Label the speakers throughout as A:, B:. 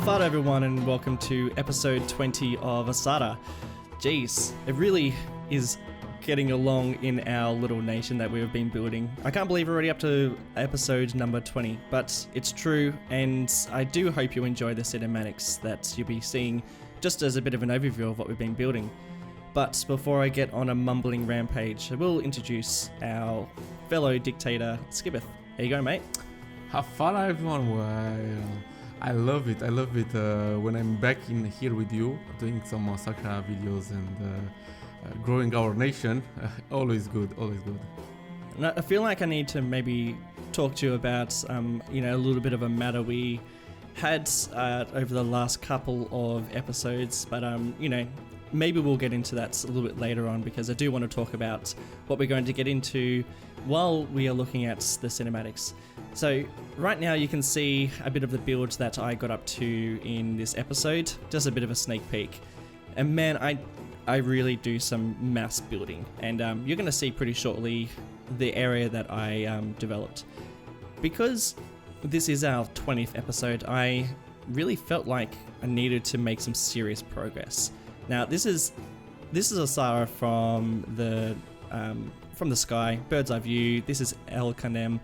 A: Hafada everyone, and welcome to episode 20 of Osahra. Jeez, it really is getting along in our little nation that we've been building. I can't believe we're already up to episode number 20, but it's true, and I do hope you enjoy the cinematics that you'll be seeing just as a bit of an overview of what we've been building. But before I get on a mumbling rampage, I will introduce our fellow dictator, Skib. There you go, mate.
B: Hafada everyone. Well, I love it when I'm back in here with you, doing some Osahra videos and growing our nation. Always good.
A: And I feel like I need to maybe talk to you about, a little bit of a matter we had over the last couple of episodes, but maybe we'll get into that a little bit later on, because I do want to talk about what we're going to get into while we are looking at the cinematics. So right now you can see a bit of the build that I got up to in this episode, just a bit of a sneak peek. And man, I really do some mass building, and you're going to see pretty shortly the area that I developed. Because this is our 20th episode, I really felt like I needed to make some serious progress. Now this is Osahra from the sky, bird's eye view. This is Khanem,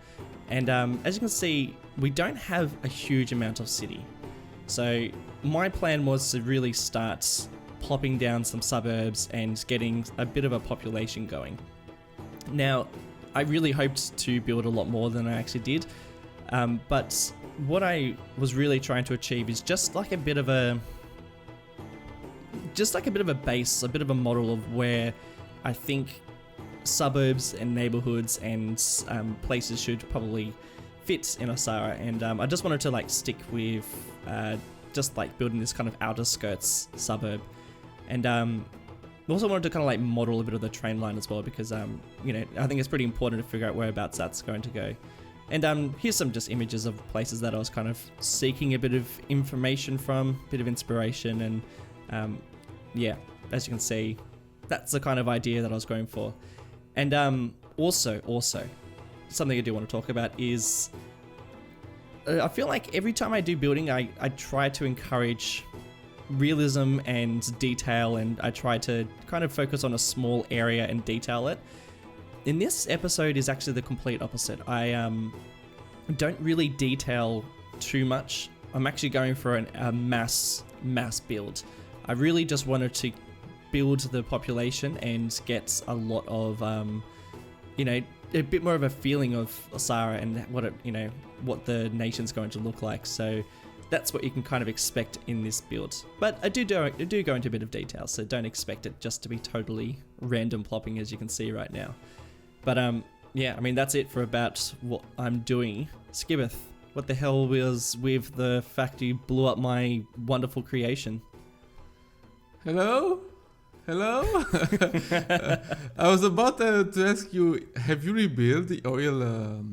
A: and as you can see, we don't have a huge amount of city. So my plan was to really start plopping down some suburbs and getting a bit of a population going. Now, I really hoped to build a lot more than I actually did, but what I was really trying to achieve is just like a bit of a base, a bit of a model of where I think suburbs and neighborhoods and places should probably fit in Osahra. And I just wanted to stick with just building this kind of outer skirts suburb. And also wanted to model a bit of the train line as well, because I think it's pretty important to figure out whereabouts that's going to go. And here's some just images of places that I was kind of seeking a bit of information from, a bit of inspiration, and as you can see, that's the kind of idea that I was going for. And also, something I do want to talk about is I feel like every time I do building, I try to encourage realism and detail, and I try to kind of focus on a small area and detail it. In this episode is actually the complete opposite. I don't really detail too much. I'm actually going for a mass build. I really just wanted to build the population and get a lot of, a bit more of a feeling of Osahra and what the nation's going to look like. So that's what you can kind of expect in this build. But I do go into a bit of detail, so don't expect it just to be totally random plopping, as you can see right now. But that's it for about what I'm doing. Skib, what the hell was with the fact you blew up my wonderful creation?
B: Hello? I was about to ask you, have you rebuilt the oil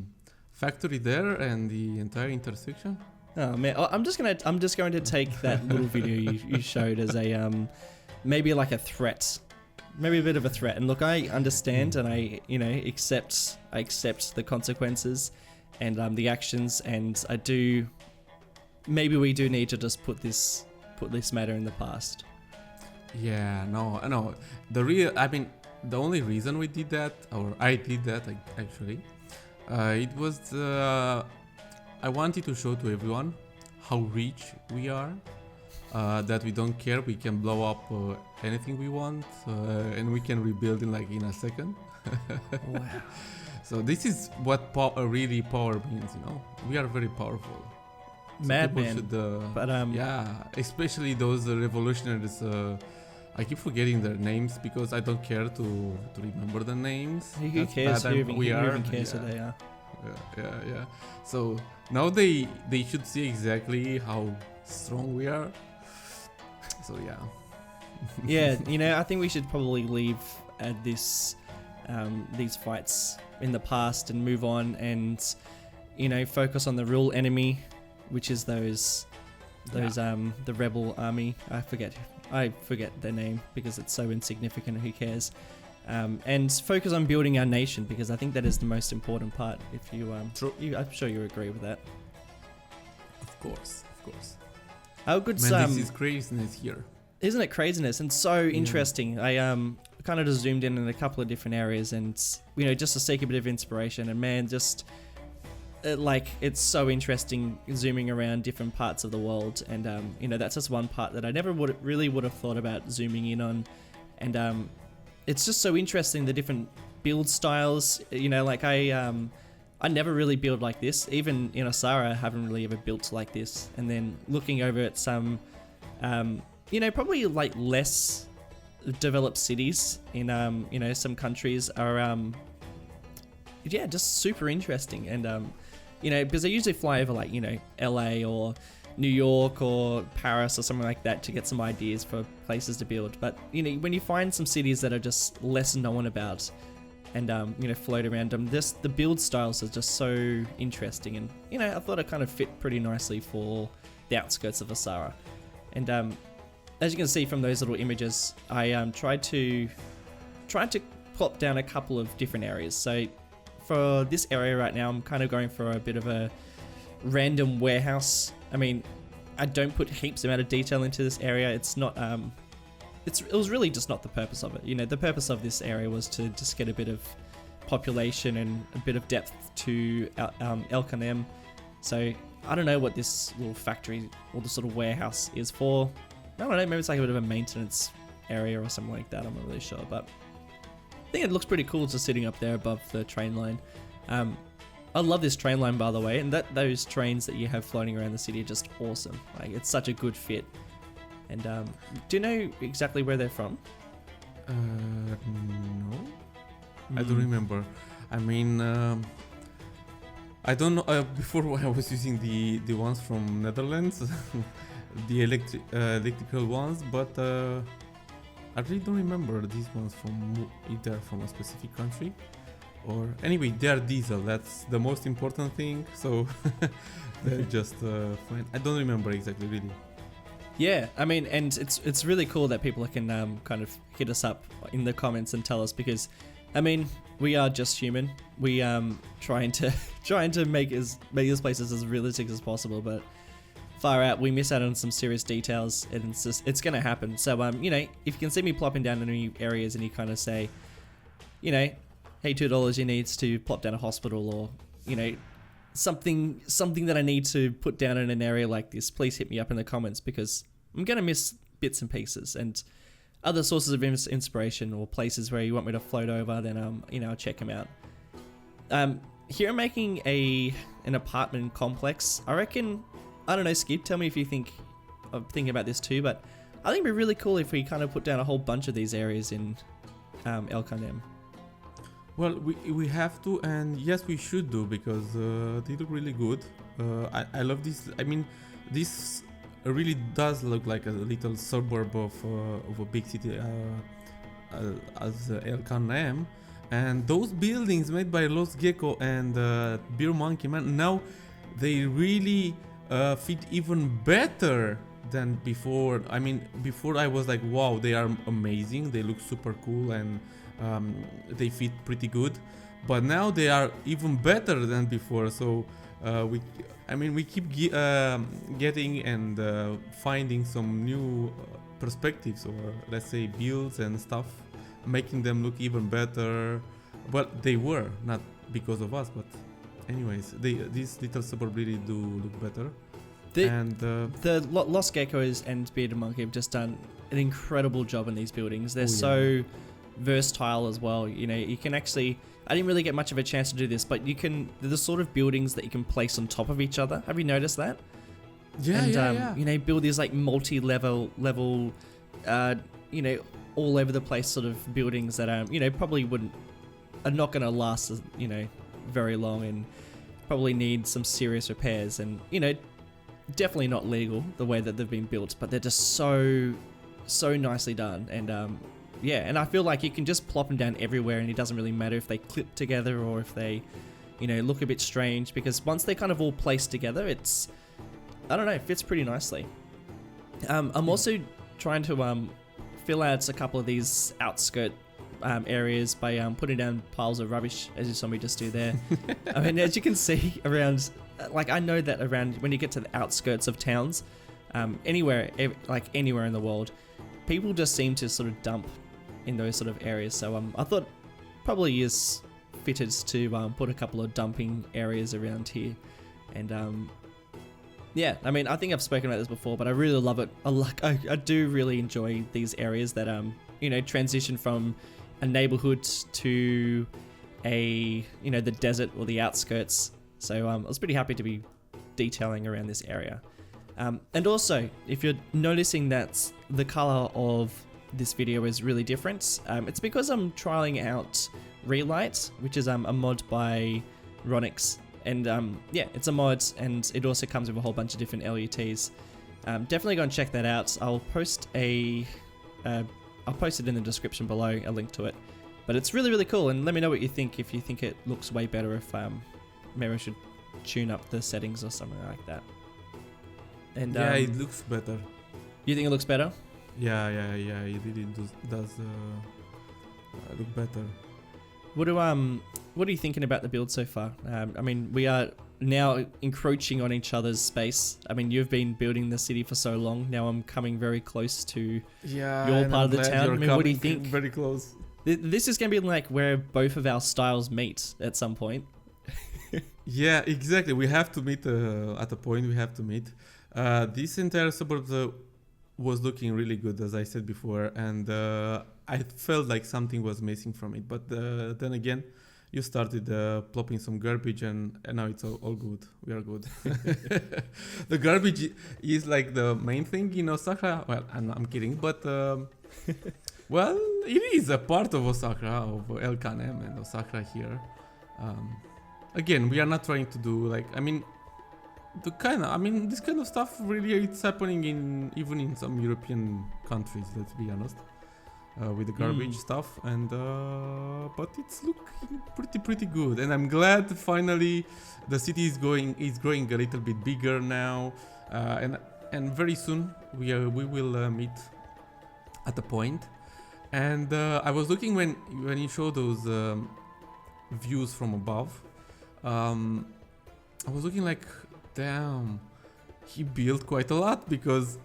B: factory there and the entire intersection?
A: Oh man, I'm just going to take that little video you showed as a maybe like a threat, maybe a bit of a threat. And look, I understand, and I accept the consequences and the actions, and maybe we do need to just put this matter in the past.
B: Yeah, no. The only reason we did that, or I did that actually, it was I wanted to show to everyone how rich we are, that we don't care, we can blow up anything we want, and we can rebuild in a second.
A: Wow.
B: So this is what really power means, we are very powerful.
A: Madman. But
B: especially those revolutionaries. I keep forgetting their names because I don't care to remember the names.
A: Who cares? Who even cares who they are?
B: Yeah. So now they should see exactly how strong we are. So yeah.
A: Yeah, I think we should probably leave these fights in the past and move on, and focus on the real enemy, which is the rebel army. I forget their name because it's so insignificant. Who cares? And focus on building our nation, because I think that is the most important part. I'm sure you agree with that.
B: Of course.
A: How good
B: Man, this is craziness here.
A: Isn't it craziness and so interesting? I kind of just zoomed in a couple of different areas and just to seek a bit of inspiration, and man, just it's so interesting zooming around different parts of the world, and that's just one part that I never would have thought about zooming in on, and it's just so interesting, the different build styles. I never really build like this. Even in Osahra, I haven't really ever built like this. And then looking over at some, probably like less developed cities in, some countries are, just super interesting. And, because I usually fly over like, LA or New York or Paris or something like that to get some ideas for places to build. But, when you find some cities that are just less known about, and float around them, the build styles are just so interesting, and I thought it kind of fit pretty nicely for the outskirts of Osahra. And as you can see from those little images, I tried to plop down a couple of different areas. So for this area right now, I'm kind of going for a bit of a random warehouse. I mean, I don't put heaps amount of detail into this area. It's not it was really just not the purpose of it. The purpose of this area was to just get a bit of population and a bit of depth to El Khanem. So I don't know what this little factory or this little warehouse is for. I don't know, maybe it's like a bit of a maintenance area or something like that. I'm not really sure, but I think it looks pretty cool just sitting up there above the train line. I love this train line, by the way, and those trains that you have floating around the city are just awesome. Like, it's such a good fit. And do you know exactly where they're from?
B: No. I don't remember. I mean, I don't know. Before I was using the ones from Netherlands, the electrical ones, but I really don't remember these ones from either from a specific country or anyway. They are diesel. That's the most important thing. So they're just fine. I don't remember exactly, really.
A: Yeah, I mean, and it's really cool that people can kind of hit us up in the comments and tell us, because, I mean, we are just human. We trying to make these places as realistic as possible, but far out, we miss out on some serious details, and it's gonna happen. So if you can see me plopping down in any areas and you kind of say, hey, $2 you needs to plop down a hospital, or something that I need to put down in an area like this, please hit me up in the comments, because I'm going to miss bits and pieces, and other sources of inspiration or places where you want me to float over, then I'll check them out. Here I'm making an apartment complex. I reckon, I don't know, Skib, tell me if you think of thinking about this too, but I think it'd be really cool if we kind of put down a whole bunch of these areas in El Khanem.
B: Well, we have to, and yes, we should do, because they look really good. I love this. I mean, this really does look like a little suburb of a big city as El Khanem. And those buildings made by Lost Gecko and Beer Monkey Man, now they really fit even better than before. I mean, before I was like, wow, they are amazing. They look super cool, and they fit pretty good, but now they are even better than before. So we keep getting and finding some new perspectives, or let's say builds and stuff, making them look even better. Well, they were not because of us, but anyways, these little suburbs really do look better. The
A: Lost Geckos and Bearded Monkey have just done an incredible job in these buildings. They're so versatile as well. You can actually, I didn't really get much of a chance to do this, but they're the sort of buildings that you can place on top of each other. Have you noticed that? Yeah. Build these like multi-level, all over the place sort of buildings that probably are not going to last, very long, and probably need some serious repairs, and definitely not legal the way that they've been built, but they're just so nicely done. And and I feel like you can just plop them down everywhere, and it doesn't really matter if they clip together or if they look a bit strange, because once they're kind of all placed together, it fits pretty nicely. I'm also trying to fill out a couple of these outskirt areas by putting down piles of rubbish, as you saw me just do there. I mean, as you can see around, like, I know that around when you get to the outskirts of towns, anywhere, like anywhere in the world, people just seem to sort of dump in those sort of areas. So I thought probably is fitted to put a couple of dumping areas around here. And yeah, I mean, I think I've spoken about this before, but I really love it. I do really enjoy these areas that transition from a neighborhood to a the desert or the outskirts. So I was pretty happy to be detailing around this area. And also, if you're noticing that the color of this video is really different, it's because I'm trialing out Relight, which is a mod by Ronix. And yeah, it's a mod, and it also comes with a whole bunch of different LUTs. Definitely go and check that out. I'll post it in the description below, a link to it. But it's really, really cool, and let me know what you think. If you think it looks way better, if maybe I should tune up the settings or something like that. And
B: yeah, it looks better.
A: You think it looks better?
B: Yeah, it really does look better.
A: What are you thinking about the build so far? I mean, we are now encroaching on each other's space. I mean, you've been building the city for so long. Now I'm coming very close to your part of the town. I mean, what do you think?
B: Very close.
A: This is going to be like where both of our styles meet at some point.
B: Yeah, exactly. We have to meet at a point. We have to meet. This entire suburbs was looking really good, as I said before, and I felt like something was missing from it. But then again, you started plopping some garbage, and now it's all good. We are good. The garbage is like the main thing in Osahra. Well, I'm kidding, but well, it is a part of Osahra, of El Khanem and Osahra here. Again, we are not trying to do this kind of stuff really, it's happening even in some European countries, let's be honest, with the garbage stuff, and but it's looking pretty good, and I'm glad finally the city is growing a little bit bigger now, and very soon we will meet at a point. And I was looking when you show those views from above, I was looking like, damn, he built quite a lot, because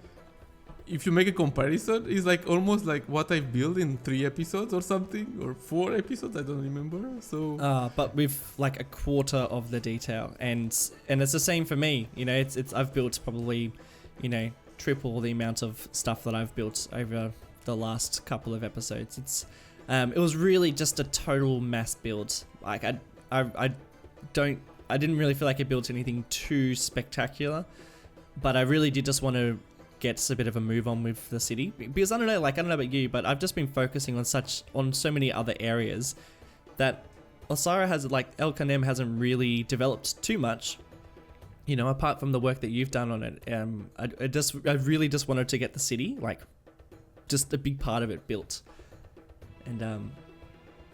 B: if you make a comparison, it's like almost like what I built in 3 episodes or something, or 4 episodes, I don't remember. So
A: but with like a quarter of the detail, and it's the same for me. I've built probably triple the amount of stuff that I've built over the last couple of episodes. It was really just a total mass build. Like I didn't really feel like I built anything too spectacular, but I really did just want to get a bit of a move on with the city, because I don't know about you, but I've just been focusing on so many other areas that Osahra El Khanem hasn't really developed too much, apart from the work that you've done on it. I really just wanted to get the city, like just a big part of it built, and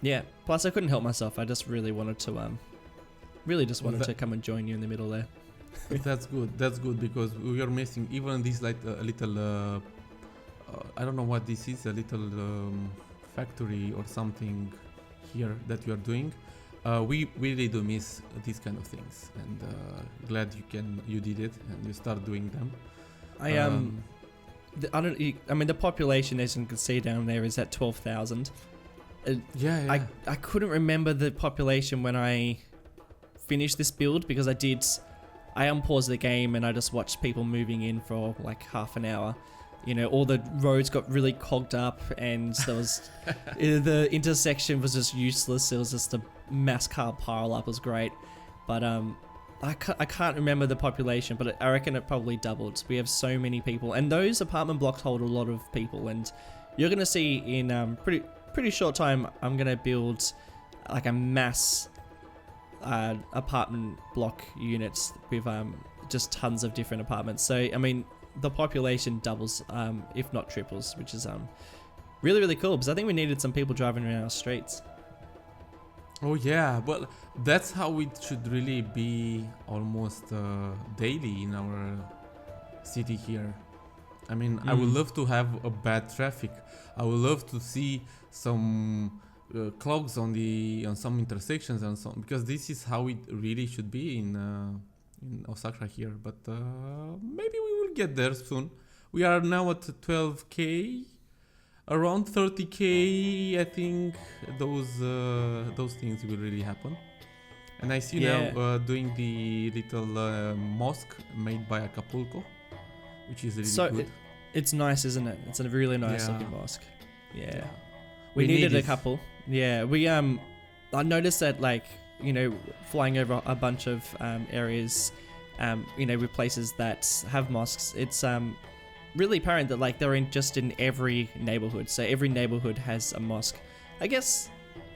A: yeah, plus I couldn't help myself. I just really wanted to come and join you in the middle there.
B: That's good, because we are missing even this like a little I don't know what this is, a little factory or something here that you are doing. We really do miss these kind of things, and glad you did it and you start doing them.
A: The population, as you can see down there, is at 12,000.
B: Yeah.
A: I couldn't remember the population when I finished this build, because I unpaused the game and I just watched people moving in for like half an hour. All the roads got really clogged up, and there was the intersection was just useless. It was just a mass car pile up. It was great, but I can't remember the population, but I reckon it probably doubled. We have so many people, and those apartment blocks hold a lot of people, and you're gonna see in pretty short time I'm gonna build like a mass apartment block units with just tons of different apartments. So I mean, the population doubles, if not triples, which is really, really cool, because I think we needed some people driving around our streets.
B: Oh yeah, well, that's how it should really be, almost daily in our city here. I mean, I would love to have a bad traffic. I would love to see some clogs on some intersections and so on, because this is how it really should be in Osahra here. But maybe we will we'll get there soon. We are now at 12k, around 30k. I think those things will really happen. And I see now doing the little mosque made by Acapulco, which is really good.
A: It's nice, isn't it? It's a really nice looking mosque. Yeah. We
B: need
A: needed a couple. Yeah, I noticed that, like, you know, flying over a bunch of areas, you know, with places that have mosques, it's really apparent that, like, they're in every neighborhood. So every neighborhood has a mosque. I guess,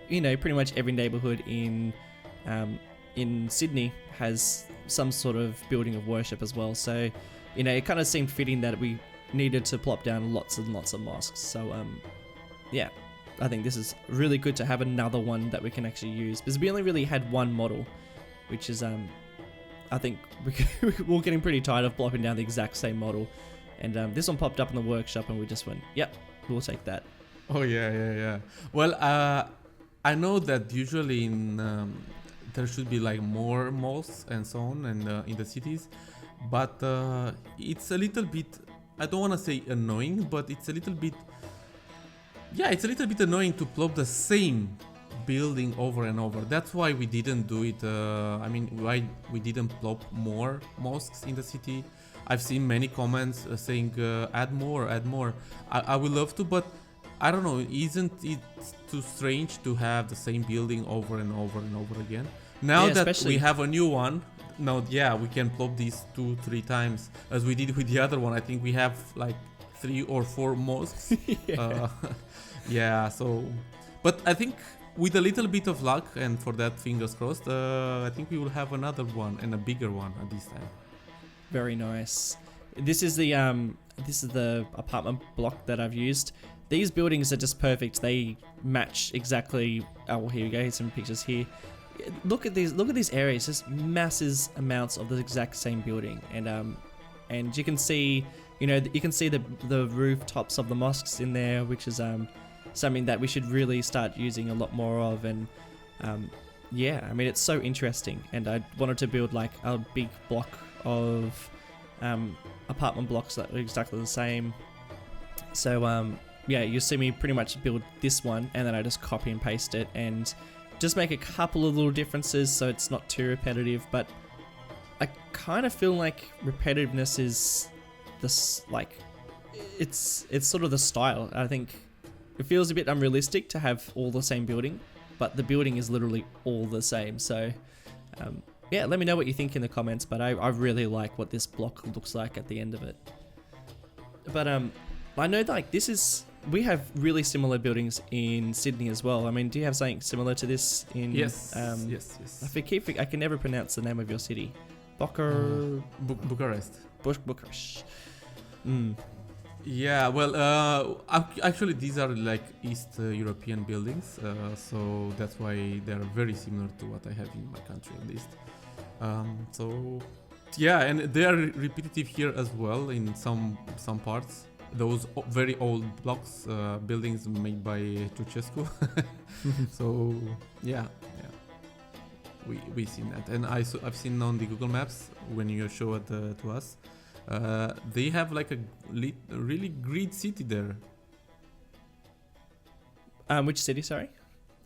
A: you know, pretty much every neighborhood in Sydney has some sort of building of worship as well. So, you know, it kind of seemed fitting that we needed to plop down lots and lots of mosques. So, yeah, I think this is really good to have another one that we can actually use, because we only really had one model, which is, I think we're getting pretty tired of plopping down the exact same model. And this one popped up in the workshop and we just went, yep, we'll take that.
B: Oh, yeah. Well, I know that usually there should be like more malls and so on, and in the cities, but it's a little bit, I don't want to say annoying, but it's a little bit annoying to plop the same building over and over. That's why we didn't do it. Why we didn't plop more mosques in the city. I've seen many comments saying add more. I would love to, but I don't know, isn't it too strange to have the same building over and over and over again? Now that we have a new one, we can plop these 2-3 times as we did with the other one. I think we have like 3 or 4 mosques. But I think with a little bit of luck, and for that fingers crossed, I think we will have another one, and a bigger one at this time.
A: Very nice. This is the apartment block that I've used. These buildings are just perfect. They match exactly. Oh, here we go. Here's some pictures here. Look at these areas. Just massive amounts of the exact same building, and you can see, you know, you can see the rooftops of the mosques in there, which is something that we should really start using a lot more of. And yeah, I mean, it's so interesting. And I wanted to build like a big block of apartment blocks that are exactly the same. So yeah, you'll see me pretty much build this one, and then I just copy and paste it and just make a couple of little differences so it's not too repetitive. But I kind of feel like repetitiveness is this, like, it's sort of the style. I think it feels a bit unrealistic to have all the same building, but the building is literally all the same. So yeah, let me know what you think in the comments, but I really like what this block looks like at the end of it. But I know that, like, we have really similar buildings in Sydney as well. I mean, do you have something similar to this in...
B: Yes.
A: I can never pronounce the name of your city.
B: Bucharest.
A: Bucharest.
B: Yeah, well, actually these are like East European buildings, so that's why they're very similar to what I have in my country at least. So yeah, and they are repetitive here as well in some parts. Those very old blocks, buildings made by Ceausescu. So yeah, we seen that, and I've seen on the Google Maps when you show it to us. They have like a really great city there.
A: Which city? Sorry.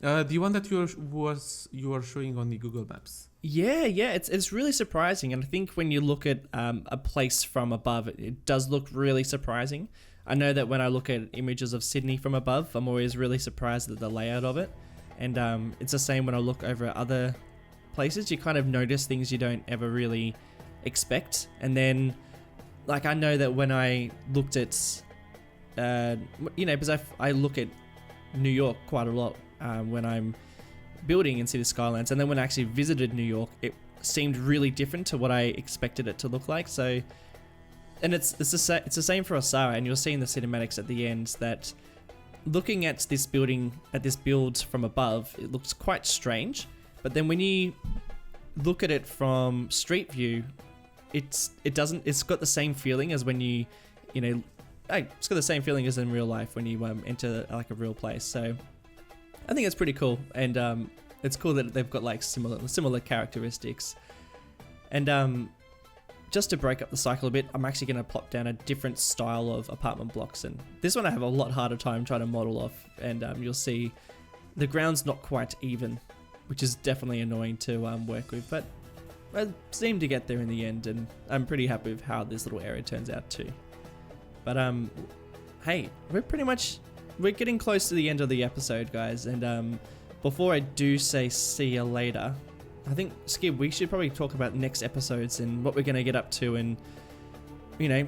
B: The one that you are showing on the Google Maps.
A: Yeah, it's really surprising, and I think when you look at a place from above, it does look really surprising. I know that when I look at images of Sydney from above, I'm always really surprised at the layout of it, and it's the same when I look over at other places. You kind of notice things you don't ever really expect, and then, like, I know that when I looked at, because I look at New York quite a lot when I'm building in City Skylines, and then when I actually visited New York, it seemed really different to what I expected it to look like. So, and it's the same for Osahra, and you'll see in the cinematics at the end that looking at this build from above, it looks quite strange. But then when you look at it from street view, it's got the same feeling as when it's got the same feeling as in real life when you enter like a real place. So I think it's pretty cool, and it's cool that they've got like similar characteristics. And just to break up the cycle a bit, I'm actually going to plop down a different style of apartment blocks, and this one I have a lot harder time trying to model off, and you'll see the ground's not quite even, which is definitely annoying to work with, but I seem to get there in the end, and I'm pretty happy with how this little area turns out too. But hey, we're getting close to the end of the episode, guys, and before I do say see you later, I think, Skib, we should probably talk about next episodes and what we're going to get up to, and, you know,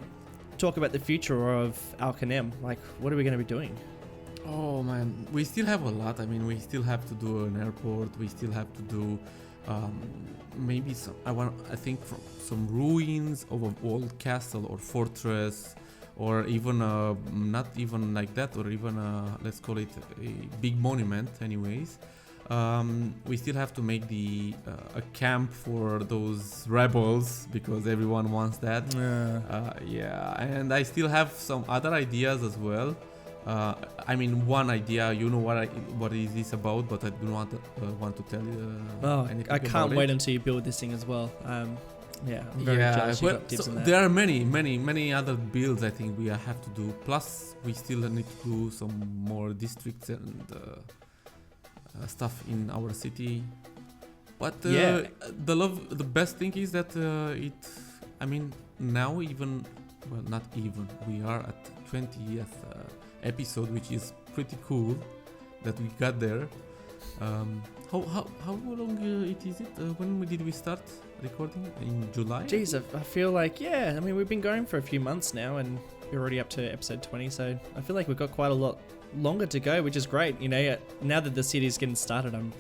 A: talk about the future of our Khanem. Like, what are we going to be doing?
B: Oh man, we still have a lot. I mean, we still have to do an airport. We still have to do maybe some. I think from some ruins of an old castle or fortress, or even not even like that, or even let's call it a big monument. Anyways, we still have to make a camp for those rebels because everyone wants that. Yeah, and I still have some other ideas as well. I mean, one idea, you know what is this about, but I do not want to tell you. Anything
A: I can't wait until you build this thing as well. Yeah, I'm very jealous you got tips on that.
B: There are many other builds I think we have to do. Plus, we still need to do some more districts and stuff in our city. But the best thing is that I mean, now even, well, not even, we are at 20th episode, which is pretty cool that we got there. How long it is it? When did we start recording? In July?
A: Jeez, I feel like, yeah, I mean, we've been going for a few months now, and we're already up to episode 20, so I feel like we've got quite a lot longer to go, which is great. You know, now that the city's getting started, I'm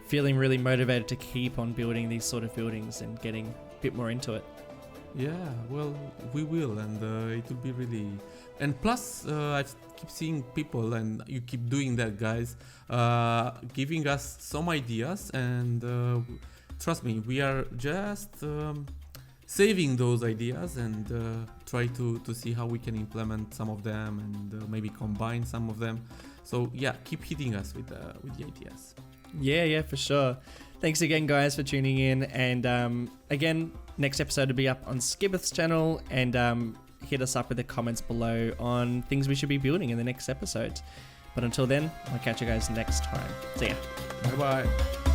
A: feeling really motivated to keep on building these sort of buildings and getting a bit more into it.
B: Yeah, well, we will, and it will be really. And plus, I keep seeing people, and you keep doing that, guys, giving us some ideas, and trust me, we are just saving those ideas and try to see how we can implement some of them and maybe combine some of them. So yeah, keep hitting us with the ideas.
A: Yeah, for sure. Thanks again, guys, for tuning in. And again, next episode will be up on Skib's channel. And hit us up with the comments below on things we should be building in the next episode. But until then, I'll catch you guys next time. See ya.
B: Bye-bye.